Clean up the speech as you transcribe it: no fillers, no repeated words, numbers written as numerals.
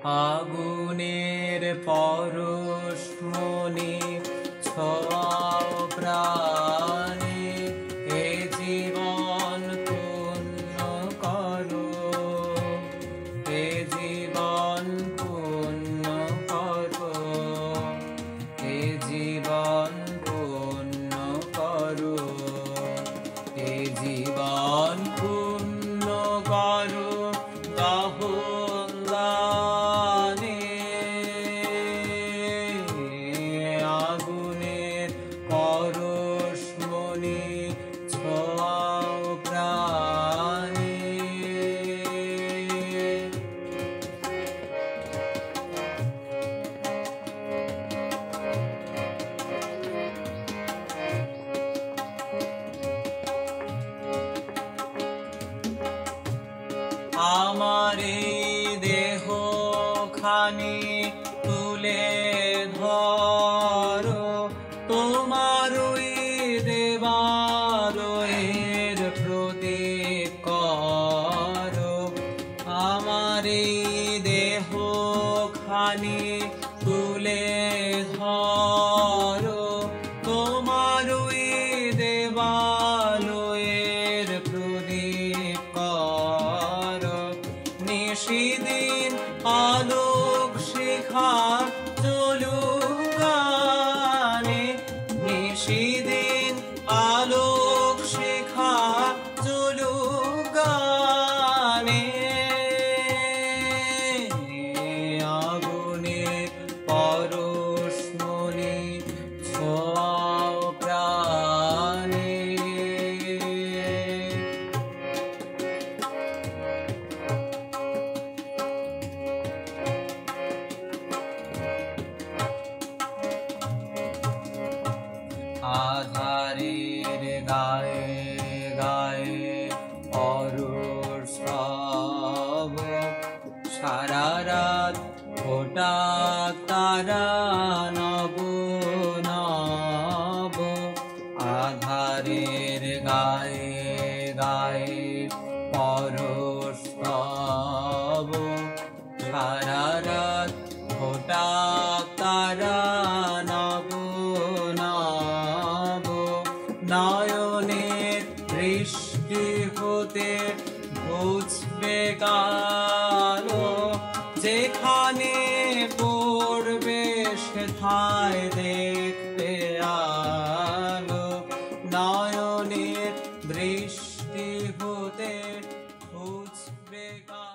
আগুনের পরশমণি ছোঁয়াও প্রাণে, এ জীবন পূর্ণ করো, এ জীবন পূর্ণ করো, এ জীবন পূর্ণ করো, এ জীবন পূর্ণ করো দাহন দানে। আগুনের পরশমণি ছোঁয়াও প্রাণে। আমার এই দেহ খানি তুলে ধরো, তোমার ওই দেবালয়ের প্রতীক করো। আমার এই দেহ খানি তুলে ধরো, তোমার ওই দেবালয়ের প্রদীপ করো। নিশিদিন আলোক শিখা জ্বলুক গানে, নিশিদিন আলোক শিখা জ্বলুক গানে। আগুনের পরশমণি ছোঁয়াও প্রাণে। আধারের গায়ে গায়ে অরুষভ, সারা রাত ফোটাক তারা নব নব। আধারের গায়ে গায়ে অরুষভ, সারা রাত ফোটাক তারা নব নব। নয়নের বৃষ্টি হতে ঘুচবে কালো, যেখানে পড়বে সেথায় দেখবে আলো। নয়নের বৃষ্টি হতে ঘুচবে কালো।